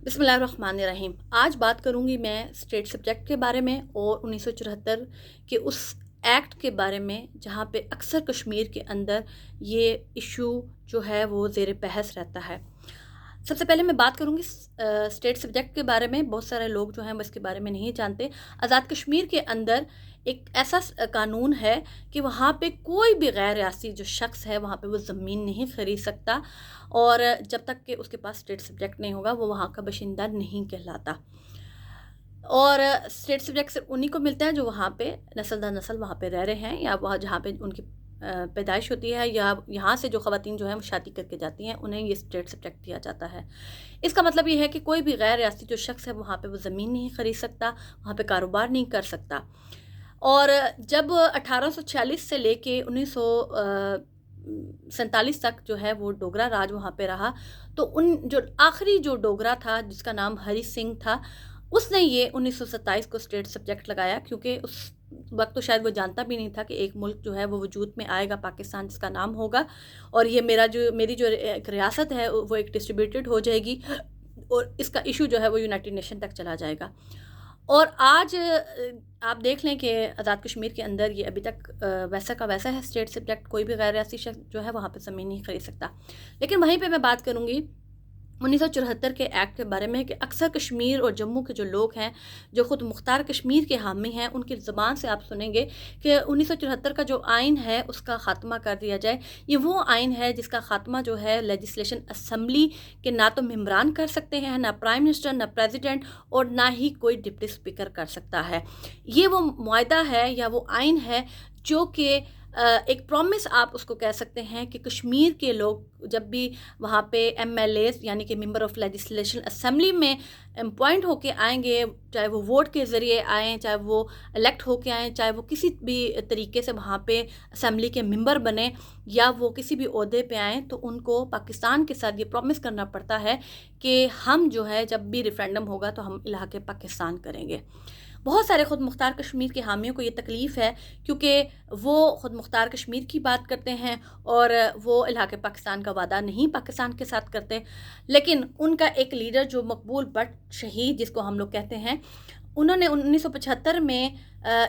بسم اللہ الرحمن الرحیم۔ آج بات کروں گی میں اسٹیٹ سبجیکٹ کے بارے میں اور 1974 کے اس ایکٹ کے بارے میں جہاں پہ اکثر کشمیر کے اندر یہ ایشو جو ہے وہ زیر بحث رہتا ہے۔ سب سے پہلے میں بات کروں گی اسٹیٹ سبجیکٹ کے بارے میں۔ بہت سارے لوگ جو ہیں وہ اس کے بارے میں نہیں جانتے۔ آزاد کشمیر کے اندر ایک ایسا قانون ہے کہ وہاں پہ کوئی بھی غیر ریاستی جو شخص ہے وہاں پہ وہ زمین نہیں خرید سکتا، اور جب تک کہ اس کے پاس اسٹیٹ سبجیکٹ نہیں ہوگا وہ وہاں کا باشندہ نہیں کہلاتا۔ اور اسٹیٹ سبجیکٹ صرف انہی کو ملتا ہے جو وہاں پہ نسل در نسل وہاں پہ رہ رہے ہیں، یا وہاں جہاں پہ ان کی پیدائش ہوتی ہے، یا یہاں سے جو خواتین جو ہیں وہ شادی کر کے جاتی ہیں انہیں یہ اسٹیٹ سبجیکٹ دیا جاتا ہے۔ اس کا مطلب یہ ہے کہ کوئی بھی غیر ریاستی جو شخص ہے وہاں پہ وہ زمین نہیں خرید سکتا، وہاں پہ کاروبار نہیں کر سکتا۔ اور جب 1846 سے لے کے 1947 تک جو ہے وہ ڈوگرا راج وہاں پہ رہا، تو جو آخری جو ڈوگرا تھا جس کا نام ہری سنگھ تھا، اس نے یہ 1927 کو اسٹیٹ سبجیکٹ لگایا، کیونکہ اس وقت تو شاید وہ جانتا بھی نہیں تھا کہ ایک ملک جو ہے وہ وجود میں آئے گا، پاکستان جس کا نام ہوگا، اور یہ میری جو ایک ریاست ہے وہ ایک ڈسٹریبیوٹڈ ہو جائے گی، اور اس کا ایشو جو ہے وہ یونائٹڈ نیشن تک چلا جائے گا۔ اور آج آپ دیکھ لیں کہ آزاد کشمیر کے اندر یہ ابھی تک ویسا کا ویسا ہے اسٹیٹ سبجیکٹ، کوئی بھی غیر ریاستی شخص جو ہے وہاں پہ زمین نہیں خرید سکتا۔ لیکن وہیں پہ میں بات کروں گی 1974 کے ایکٹ کے بارے میں، کہ اکثر کشمیر اور جموں کے جو لوگ ہیں جو خود مختار کشمیر کے حامی ہیں، ان کی زبان سے آپ سنیں گے کہ 1974 کا جو آئین ہے اس کا خاتمہ کر دیا جائے۔ یہ وہ آئین ہے جس کا خاتمہ جو ہے لیجسلیشن اسمبلی کے نہ تو ممبران کر سکتے ہیں، نہ پرائم منسٹر، نہ پریزیڈنٹ، اور نہ ہی کوئی ڈپٹی اسپیکر کر سکتا ہے۔ یہ وہ معاہدہ ہے یا وہ آئین ہے جو کہ ایک پرومس آپ اس کو کہہ سکتے ہیں کہ کشمیر کے لوگ جب بھی وہاں پہ ایم ایل ایز یعنی کہ ممبر آف لیجسلیشن اسمبلی میں اپوائنٹ ہو کے آئیں گے، چاہے وہ ووٹ کے ذریعے آئیں، چاہے وہ الیکٹ ہو کے آئیں، چاہے وہ کسی بھی طریقے سے وہاں پہ اسمبلی کے ممبر بنیں، یا وہ کسی بھی عہدے پہ آئیں، تو ان کو پاکستان کے ساتھ یہ پرومس کرنا پڑتا ہے کہ ہم جو ہے جب بھی ریفرینڈم ہوگا تو ہم الحاق پاکستان کریں گے۔ بہت سارے خود مختار کشمیر کے حامیوں کو یہ تکلیف ہے، کیونکہ وہ خود مختار کشمیر کی بات کرتے ہیں اور وہ الحاق پاکستان کا وعدہ نہیں پاکستان کے ساتھ کرتے۔ لیکن ان کا ایک لیڈر جو مقبول بٹ شہید جس کو ہم لوگ کہتے ہیں، انہوں نے 1975 میں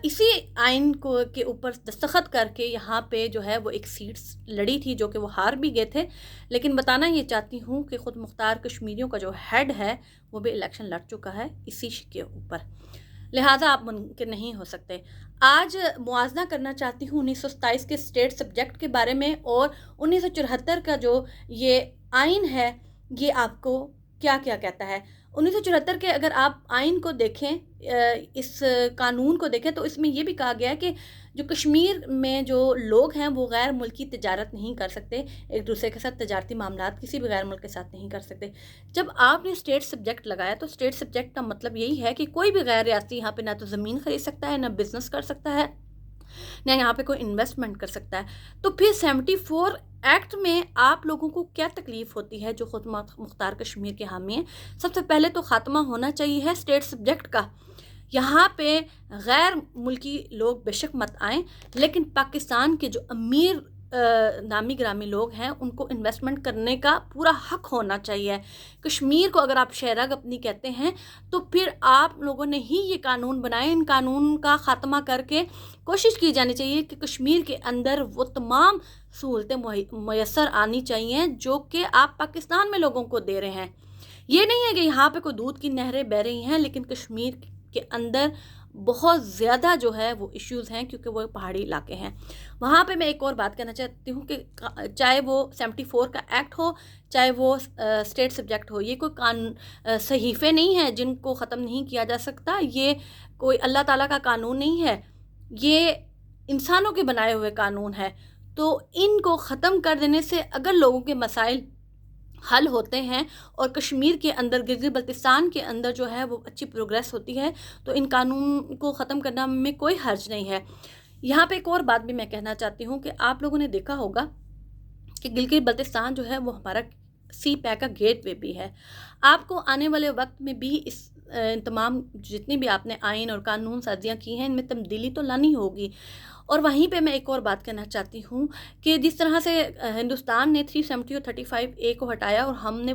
اسی آئین کے اوپر دستخط کر کے یہاں پہ جو ہے وہ ایک سیٹس لڑی تھی، جو کہ وہ ہار بھی گئے تھے۔ لیکن بتانا یہ چاہتی ہوں کہ خود مختار کشمیریوں کا جو ہیڈ ہے وہ بھی الیکشن لڑ چکا ہے اسی کے اوپر، لہٰذا آپ منکر نہیں ہو سکتے۔ آج موازنہ کرنا چاہتی ہوں 1927 کے اسٹیٹ سبجیکٹ کے بارے میں اور 1974 کا جو یہ آئین ہے یہ آپ کو کیا کیا کہتا ہے۔ 1974 کے اگر آپ آئین کو دیکھیں، اس قانون کو دیکھیں، تو اس میں یہ بھی کہا گیا ہے کہ جو کشمیر میں جو لوگ ہیں وہ غیر ملکی تجارت نہیں کر سکتے، ایک دوسرے کے ساتھ تجارتی معاملات کسی بھی غیر ملک کے ساتھ نہیں کر سکتے۔ جب آپ نے اسٹیٹ سبجیکٹ لگایا تو اسٹیٹ سبجیکٹ کا مطلب یہی ہے کہ کوئی بھی غیر ریاستی یہاں پہ نہ تو زمین خرید سکتا ہے، نہ بزنس کر سکتا ہے، نہ یہاں پہ کوئی انویسٹمنٹ کر سکتا ہے۔ تو پھر 74 ایکٹ میں آپ لوگوں کو کیا تکلیف ہوتی ہے جو خود مختار کشمیر کے حامی ہیں؟ سب سے پہلے تو خاتمہ ہونا چاہیے ہے اسٹیٹ سبجیکٹ کا۔ یہاں پہ غیر ملکی لوگ بے شک مت آئیں، لیکن پاکستان کے جو امیر نامی گرامی لوگ ہیں ان کو انویسٹمنٹ کرنے کا پورا حق ہونا چاہیے۔ کشمیر کو اگر آپ شہرگ اپنی کہتے ہیں تو پھر آپ لوگوں نے ہی یہ قانون بنائے، ان قانون کا خاتمہ کر کے کوشش کی جانی چاہیے کہ کشمیر کے اندر وہ تمام سہولتیں میسر آنی چاہیے جو کہ آپ پاکستان میں لوگوں کو دے رہے ہیں۔ یہ نہیں ہے کہ یہاں پہ کوئی دودھ کی نہریں بہہ رہی ہیں، لیکن کشمیر کے اندر بہت زیادہ جو ہے وہ ایشوز ہیں، کیونکہ وہ پہاڑی علاقے ہیں۔ وہاں پہ میں ایک اور بات کہنا چاہتی ہوں کہ چاہے وہ 74 کا ایکٹ ہو، چاہے وہ اسٹیٹ سبجیکٹ ہو، یہ کوئی صحیفے نہیں ہیں جن کو ختم نہیں کیا جا سکتا، یہ کوئی اللہ تعالیٰ کا قانون نہیں ہے، یہ انسانوں کے بنائے ہوئے قانون ہے۔ تو ان کو ختم کر دینے سے اگر لوگوں کے مسائل حل ہوتے ہیں اور کشمیر کے اندر گلگت بلتستان کے اندر جو ہے وہ اچھی پروگریس ہوتی ہے، تو ان قانون کو ختم کرنا میں کوئی حرج نہیں ہے۔ یہاں پہ ایک اور بات بھی میں کہنا چاہتی ہوں کہ آپ لوگوں نے دیکھا ہوگا کہ گلگت بلتستان جو ہے وہ ہمارا سی پیک کا گیٹ وے بھی ہے۔ آپ کو آنے والے وقت میں بھی اس تمام جتنی بھی آپ نے آئین اور قانون سازیاں کی ہیں ان میں تبدیلی تو لانی ہوگی۔ اور وہیں پہ میں ایک اور بات کہنا چاہتی ہوں کہ جس طرح سے ہندوستان نے 370 اور 35A کو ہٹایا اور ہم نے